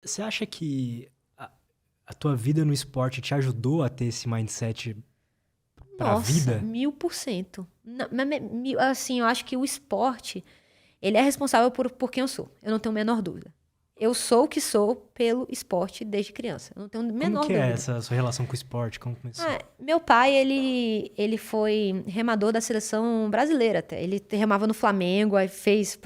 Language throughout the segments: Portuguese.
Você acha que a tua vida no esporte te ajudou a ter esse mindset pra Nossa, vida? 1000%. Assim, eu acho que o esporte, ele é responsável por quem eu sou. Eu não tenho a menor dúvida. Eu sou o que sou pelo esporte desde criança. Eu não tenho a Como menor que é dúvida. essa sua relação com o esporte? Como começou? Meu pai, ele foi remador da seleção brasileira até. Ele remava no Flamengo, aí fez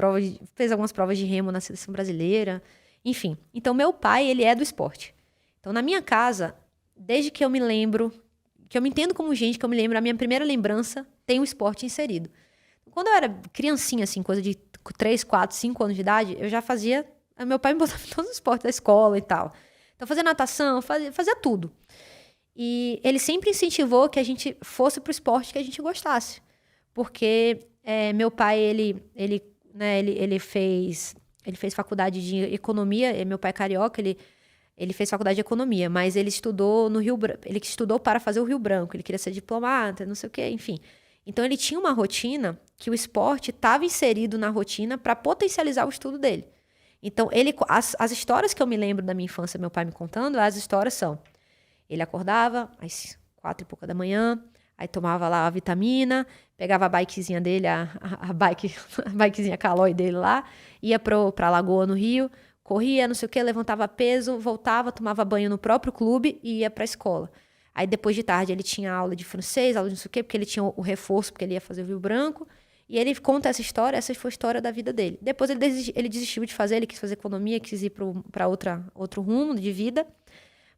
algumas provas de remo na seleção brasileira. Enfim. Então, meu pai, ele é do esporte. Então, na minha casa, desde que eu me lembro, que eu me entendo como gente, que eu me lembro, a minha primeira lembrança tem o esporte inserido. Quando eu era criancinha, assim, coisa de 3, 4, 5 anos de idade, eu já fazia. Meu pai me botava em todos os esportes da escola e tal. Então, fazia natação, fazia tudo. E ele sempre incentivou que a gente fosse pro esporte que a gente gostasse. Porque meu pai, ele fez faculdade de economia, meu pai é carioca, ele fez faculdade de economia, mas ele estudou no Rio Branco, ele estudou para fazer o Rio Branco, ele queria ser diplomata, não sei o quê, enfim. Então ele tinha uma rotina que o esporte estava inserido na rotina para potencializar o estudo dele. Então, as histórias que eu me lembro da minha infância, meu pai me contando, as histórias são: ele acordava às 4 e pouca da manhã, aí tomava lá a vitamina, pegava a bikezinha dele, a bike, a bikezinha Caloi dele lá, ia pra Lagoa no Rio, corria, não sei o que, levantava peso, voltava, tomava banho no próprio clube e ia pra escola. Aí depois de tarde ele tinha aula de francês, aula de não sei o quê, porque ele tinha o reforço, porque ele ia fazer o Rio Branco. E ele conta essa foi a história da vida dele. Depois ele desistiu de fazer, ele quis fazer economia, quis ir para outro rumo de vida.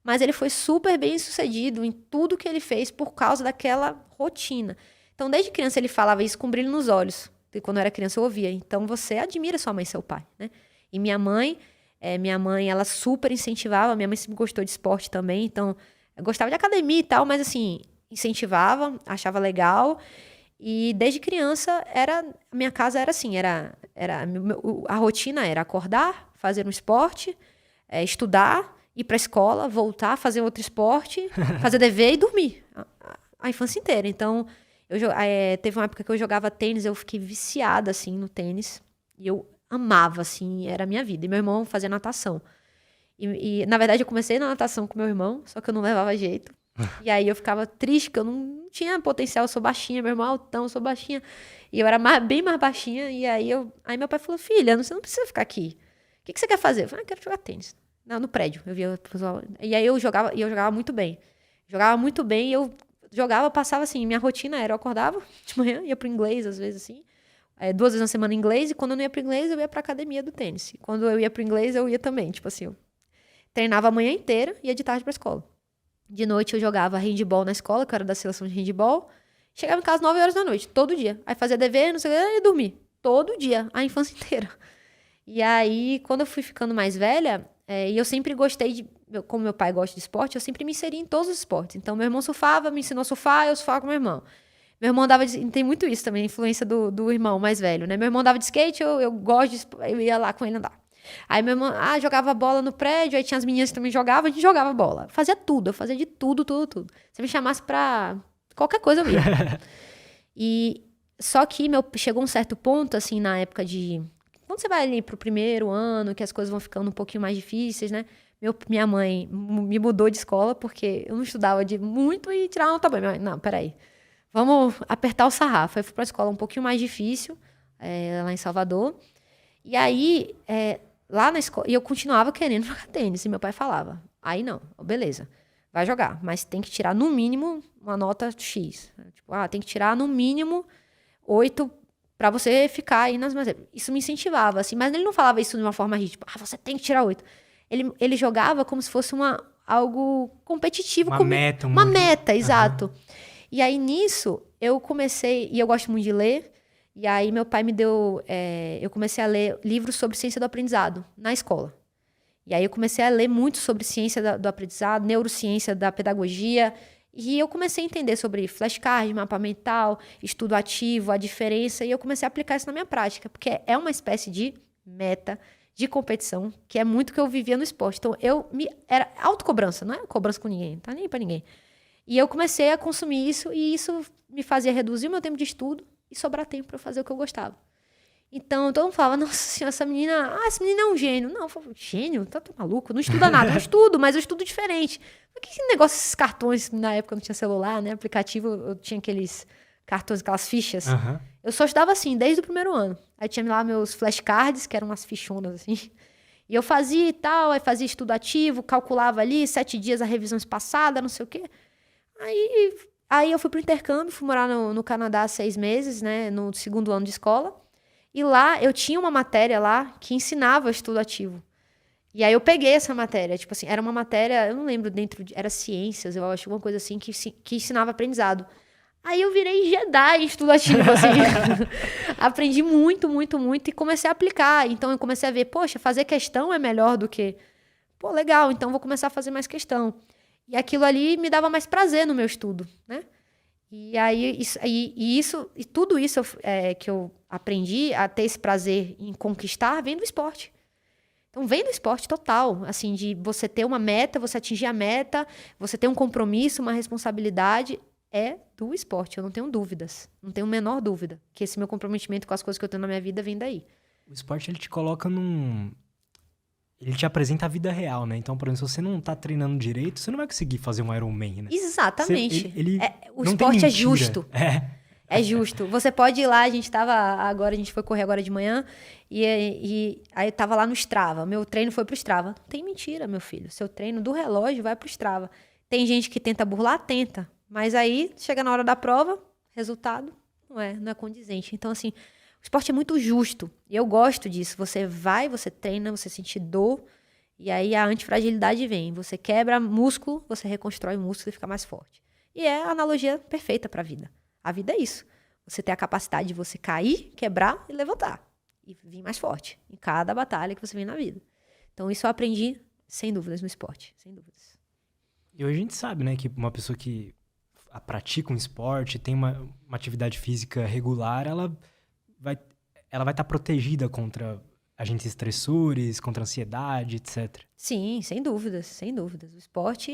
Mas ele foi super bem sucedido em tudo que ele fez por causa daquela rotina. Então, desde criança, ele falava isso com brilho nos olhos. E quando eu era criança, eu ouvia. Então, você admira sua mãe e seu pai, né? E minha mãe, ela super incentivava. Minha mãe sempre gostou de esporte também. Então, eu gostava de academia e tal, mas assim, incentivava, achava legal. E desde criança, a minha casa era assim, a rotina era acordar, fazer um esporte, estudar, ir para a escola, voltar, fazer outro esporte, fazer dever e dormir. A infância inteira. Então, teve uma época que eu jogava tênis, eu fiquei viciada, assim, no tênis. E eu amava, assim, era a minha vida. E meu irmão fazia natação. Na verdade, eu comecei na natação com meu irmão, só que eu não levava jeito. E aí eu ficava triste, porque eu não tinha potencial, eu sou baixinha, meu irmão é altão, eu sou baixinha. E eu era bem mais baixinha, e aí meu pai falou: filha, você não precisa ficar aqui. O que você quer fazer? Eu falei: quero jogar tênis. Não, no prédio. Eu via o pessoal. E aí eu jogava muito bem. Jogava muito bem, e eu jogava, passava assim, minha rotina era, eu acordava de manhã, ia pro inglês, às vezes assim. 2 vezes na semana em inglês, e quando eu não ia pro inglês, eu ia pra academia do tênis. E quando eu ia pro inglês, eu ia também. Tipo assim, eu treinava a manhã inteira e ia de tarde pra escola. De noite eu jogava handball na escola, que eu era da seleção de handball. Chegava em casa 9 horas da noite, todo dia. Aí fazia dever, não sei o que, e dormir. Todo dia, a infância inteira. E aí, quando eu fui ficando mais velha, e eu sempre gostei como meu pai gosta de esporte, eu sempre me inseri em todos os esportes. Então, meu irmão surfava, me ensinou a surfar, eu surfava com meu irmão. Meu irmão tem muito isso também, a influência do irmão mais velho, né? Meu irmão dava de skate, eu gosto eu ia lá com ele andar. Aí meu irmão, jogava bola no prédio, aí tinha as meninas que também jogavam, a gente jogava bola. Fazia tudo, eu fazia de tudo, tudo, tudo. Se me chamasse pra qualquer coisa, eu ia. E só que chegou um certo ponto, assim, na época de. Quando você vai ali pro primeiro ano, que as coisas vão ficando um pouquinho mais difíceis, né? Minha mãe me mudou de escola porque eu não estudava de muito e tirava nota boa. Minha mãe, não, peraí. Vamos apertar o sarrafo. Aí eu fui pra escola um pouquinho mais difícil, lá em Salvador. E aí, lá na escola, e eu continuava querendo jogar tênis. E meu pai falava: aí não, beleza, vai jogar, mas tem que tirar no mínimo uma nota X. Tipo, tem que tirar no mínimo 8 pra você ficar aí nas matérias. Isso me incentivava, assim, mas ele não falava isso de uma forma rígida, tipo, você tem que tirar 8. Ele jogava como se fosse algo competitivo Uma comigo. meta, Uma uma. meta, Aham. exato. E aí nisso, eu comecei, e eu gosto muito de ler, e aí meu pai me deu, eu comecei a ler livros sobre ciência do aprendizado na escola. E aí eu comecei a ler muito sobre ciência do aprendizado, neurociência da pedagogia, e eu comecei a entender sobre flashcard, mapa mental, estudo ativo, a diferença, e eu comecei a aplicar isso na minha prática, porque é uma espécie de meta, de competição, que é muito que eu vivia no esporte. Então, era autocobrança, não é cobrança com ninguém, não tá nem pra ninguém. E eu comecei a consumir isso, e isso me fazia reduzir o meu tempo de estudo e sobrar tempo para fazer o que eu gostava. Então, todo mundo falava, nossa senhora, essa menina é um gênio. Não, eu falava, gênio? Tá maluco? Não estuda nada. Eu estudo, mas eu estudo diferente. Por que esse negócio, esses cartões, na época não tinha celular, né? Aplicativo, eu tinha aqueles cartões, aquelas fichas. Aham. Eu só estudava assim, desde o primeiro ano. Aí tinha lá meus flashcards, que eram umas fichonas assim. E eu fazia e tal, aí fazia estudo ativo, calculava ali, 7 dias a revisão espaçada, não sei o quê. Aí eu fui pro intercâmbio, fui morar no Canadá 6 meses, né? No segundo ano de escola. E lá, eu tinha uma matéria lá que ensinava estudo ativo. E aí eu peguei essa matéria. Tipo assim, era uma matéria, eu não lembro era ciências, eu acho, alguma coisa assim, que ensinava aprendizado. Aí eu virei Jedi em estudo ativo, assim. Aprendi muito, muito, muito e comecei a aplicar. Então eu comecei a ver, poxa, fazer questão é melhor do que... Pô, legal, então vou começar a fazer mais questão. E aquilo ali me dava mais prazer no meu estudo, né? E aí, tudo isso que eu aprendi a ter esse prazer em conquistar vem do esporte. Então, vem do esporte total, assim, de você ter uma meta, você atingir a meta, você ter um compromisso, uma responsabilidade, é do esporte, eu não tenho dúvidas, não tenho a menor dúvida, que esse meu comprometimento com as coisas que eu tenho na minha vida vem daí. O esporte, ele te coloca Ele te apresenta a vida real, né? Então, por exemplo, se você não tá treinando direito, você não vai conseguir fazer um Ironman, né? Exatamente. O não esporte tem é justo. É. É justo. Você pode ir lá, a gente foi correr agora de manhã, e aí tava lá no Strava. Meu treino foi pro Strava. Não tem mentira, meu filho. Seu treino do relógio vai pro Strava. Tem gente que tenta burlar? Tenta. Mas aí, chega na hora da prova, resultado não é condizente. Então, assim, o esporte é muito justo. E eu gosto disso. Você vai, você treina, você sente dor, e aí a antifragilidade vem. Você quebra músculo, você reconstrói o músculo e fica mais forte. E é a analogia perfeita para a vida. A vida é isso. Você tem a capacidade de você cair, quebrar e levantar. E vir mais forte em cada batalha que você vem na vida. Então, isso eu aprendi, sem dúvidas, no esporte. Sem dúvidas. E hoje a gente sabe, né, que uma pessoa que pratica um esporte, tem uma atividade física regular, ela vai estar protegida contra agentes estressores, contra ansiedade, etc. Sim, sem dúvidas, sem dúvidas. O esporte,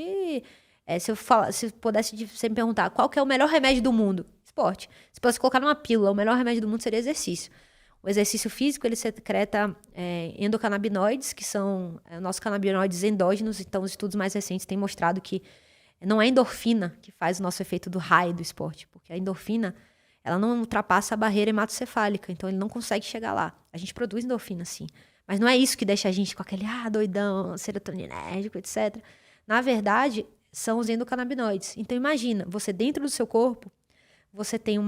se pudesse você me perguntar qual que é o melhor remédio do mundo? Esporte. Se pudesse colocar numa pílula, o melhor remédio do mundo seria exercício. O exercício físico, ele secreta endocannabinoides, que são nossos canabinoides endógenos. Então, os estudos mais recentes têm mostrado que não é a endorfina que faz o nosso efeito do high do esporte, porque a endorfina, ela não ultrapassa a barreira hematocefálica, então ele não consegue chegar lá. A gente produz endorfina, sim, mas não é isso que deixa a gente com aquele doidão, serotoninérgico, etc. Na verdade, são os endocannabinoides. Então imagina, você dentro do seu corpo, você tem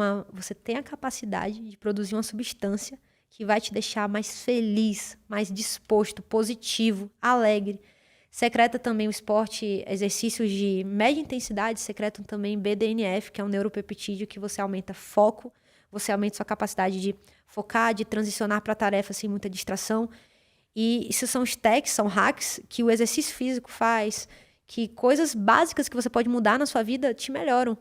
a capacidade de produzir uma substância que vai te deixar mais feliz, mais disposto, positivo, alegre. Secreta também o esporte, exercícios de média intensidade, secretam também BDNF, que é um neuropeptídeo que você aumenta foco, você aumenta sua capacidade de focar, de transicionar para tarefas sem muita distração. E isso são os techs, são hacks que o exercício físico faz, que coisas básicas que você pode mudar na sua vida te melhoram.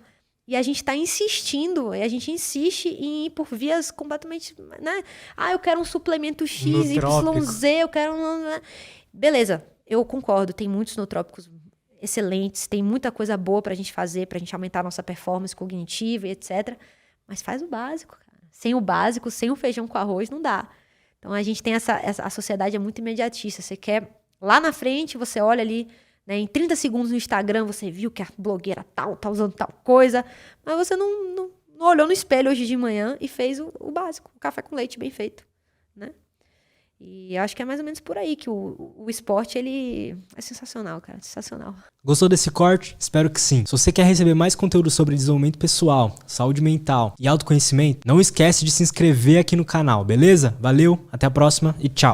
E a gente está insistindo, e a gente insiste em ir por vias completamente, né? Eu quero um suplemento X, YZ, eu quero... Beleza. Eu concordo, tem muitos nootrópicos excelentes, tem muita coisa boa pra gente fazer, pra gente aumentar a nossa performance cognitiva e etc. Mas faz o básico, cara. Sem o básico, sem o feijão com arroz, não dá. Então, a gente tem a sociedade é muito imediatista. Você quer, lá na frente, você olha ali, né, em 30 segundos no Instagram, você viu que a blogueira tal tá usando tal coisa, mas você não olhou no espelho hoje de manhã e fez o básico, o café com leite bem feito, né? E eu acho que é mais ou menos por aí que o esporte, ele é sensacional, cara. Sensacional. Gostou desse corte? Espero que sim. Se você quer receber mais conteúdo sobre desenvolvimento pessoal, saúde mental e autoconhecimento, não esquece de se inscrever aqui no canal, beleza? Valeu, até a próxima e tchau!